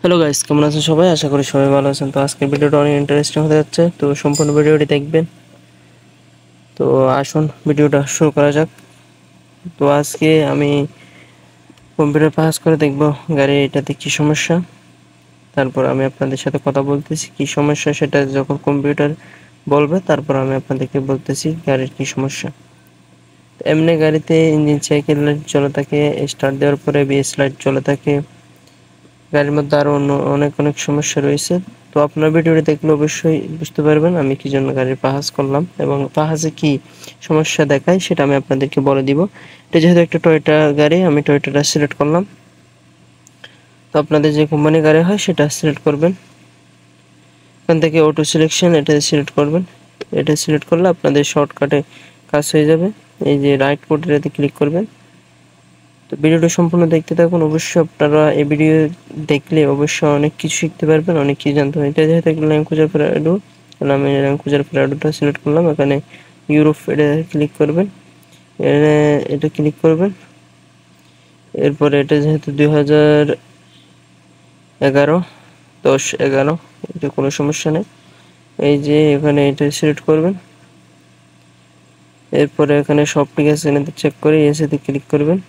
Hello guys, কেমন আছেন সবাই? আশা করি সবাই ভালো আছেন। তো আজকের ভিডিওটা অনেক ইন্টারেস্টিং হতে যাচ্ছে, তো সম্পূর্ণ ভিডিওটি দেখবেন। তো আসুন ভিডিওটা শুরু করা যাক। তো আজকে আমি কম্পিউটার পাস করে দেখব গাড়ির এটাতে কি সমস্যা। তারপর আমি আপনাদের সাথে কথা বলতেছি কি সমস্যা, সেটা যখন কম্পিউটার বলবে তারপর আমি আপনাদেরকে বলতেছি গাড়ির কি সমস্যা। এমনি গাড়িতে ইঞ্জিন সাইকেল লাইট চলে থাকে, স্টার্ট দেওয়ার পরে বিএস লাইট চলে থাকে। গাড়ির মধ্যে আরো অনেক সমস্যা রয়েছে। তো আপনার ভিডিওটি দেখলে অবশ্যই বুঝতে পারবেন আমি কি জন্য গাড়ির পাহাজ করলাম এবং পাহাজে কি সমস্যা দেখায় সেটা আমি আপনাদেরকে বলে দিব। এটা যেহেতু একটা টয়োটা গাড়ি, আমি টয়োটাটা সিলেক্ট করলাম। তো আপনাদের যে কোম্পানি গাড়ি হয় সেটা সিলেক্ট করবেন। এখান থেকে অটো সিলেকশন এটা সিলেক্ট করবেন। এটা সিলেক্ট করলে আপনাদের শর্টকাটে কাজ হয়ে যাবে। এই যে রাইট কোডটাতে ক্লিক করবেন। তো ভিডিওটা সম্পূর্ণ দেখতে থাকুন। অবশ্যই আপনারা এই ভিডিও দেখলে অবশ্যই অনেক কিছু শিখতে পারবেন, অনেক কিছু জানতে পারবেন। এটা যেহেতু একটা ল্যাঙ্গুয়েজের প্রাইডো, তাহলে আমি ল্যাঙ্গুয়েজের প্রাইডোটা সিলেক্ট করলাম। এখানে ইউরোপ এটা ক্লিক করবেন, এটা ক্লিক করবেন। এরপরে এটা যেহেতু 2011 10-11, এটা কোনো সমস্যা নেই। এই যে এখানে এটা সিলেক্ট করবেন। এরপরে এখানে সব ঠিক আছে এখানে চেক করে এসেতে ক্লিক করবেন।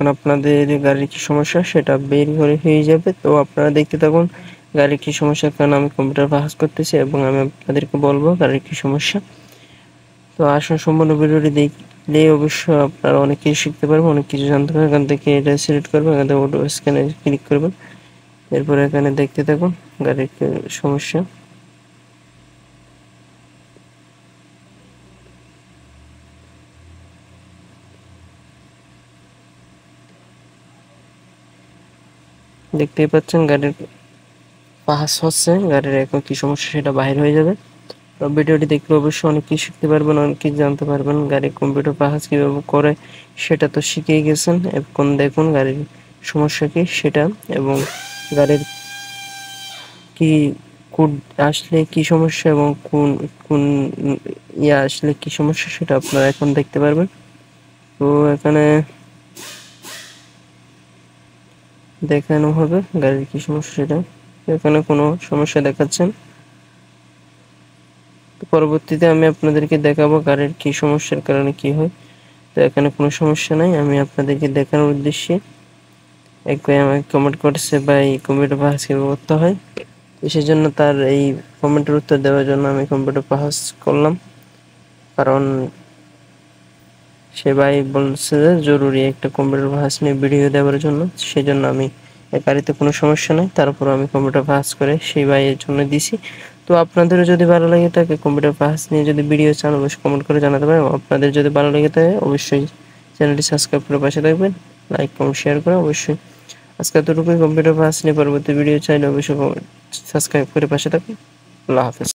এখন আপনাদের গাড়ির কি সমস্যা সেটা বের করে হয়ে যাবে। তো আপনারা দেখতে থাকুন গাড়ির কি সমস্যা, কারণ আমি কম্পিউটার পাস করতেছি এবং আমি আপনাদেরকে বলবো গাড়ির কি সমস্যা। তো আসুন সম্পূর্ণ ভিডিওটি দেখলে অবশ্যই আপনারা অনেক কিছু শিখতে পারবেন, অনেক কিছু জানতে পারবেন। এখান থেকে এটা সিলেক্ট করবেন, এখান থেকে অটো স্ক্যানে ক্লিক করবেন। এরপরে এখানে দেখতে থাকুন গাড়ির কি সমস্যা। দেখতেই পাচ্ছেন গাড়ির পাস হচ্ছে, গাড়ির এখন কি সমস্যা সেটা বাহির হয়ে যাবে। তো ভিডিওটি দেখলে অবশ্যই অনেক কিছু শিখতে পারবেন, অনেক কিছু জানতে পারবেন। গাড়ির কম্পিউটার পাহাজ কিভাবে করে সেটা তো শিখেই গেছেন। এখন দেখুন গাড়ির সমস্যা কি সেটা, এবং গাড়ির কি কোড আসলে কি সমস্যা এবং কোন কোন আসলে কি সমস্যা সেটা আপনারা এখন দেখতে পারবেন। তো এখানে দেখানো হবে গাড়ির কি সমস্যা সেটা। এখানে কোনো সমস্যা দেখাচ্ছেন, তো পরবর্তীতে আমি আপনাদেরকে দেখাবো গাড়ির কি সমস্যার কারণে কি হয়। তো এখানে কোনো সমস্যা নাই, আমি আপনাদেরকে দেখানোর উদ্দেশ্যে এক ভাই আমাকে কমেন্ট করছে ভাই কম্পিউটার পাহাজ কিভাবে করতে হয়। তো সেজন্য তার এই কমেন্টের উত্তর দেওয়ার জন্য আমি কম্পিউটার পাহাজ করলাম, কারণ সে ভাই বলছে যে জরুরি একটা কম্পিউটার পাহাজ নিয়ে ভিডিও দেওয়ার জন্য। সেজন্য আমি গাড়িতে কোনো সমস্যা নাই, তারপর আমি কম্পিউটার পাহাজ করে সেই ভাইয়ের জন্য দিছি। তো আপনাদেরও যদি ভালো লাগে থাকে কম্পিউটার পাহাজ নিয়ে যদি ভিডিও চান অবশ্যই কমেন্ট করে জানাতে পারেন। আপনাদের যদি ভালো লেগে থাকে অবশ্যই চ্যানেলটি সাবস্ক্রাইব করে পাশে থাকবেন, লাইক কমেন্ট শেয়ার করে। অবশ্যই আজকে এতটুকুই। কম্পিউটার পাহাজ নিয়ে পরবর্তী ভিডিও চাইলে অবশ্যই সাবস্ক্রাইব করে পাশে থাকবেন। আল্লাহ হাফেজ।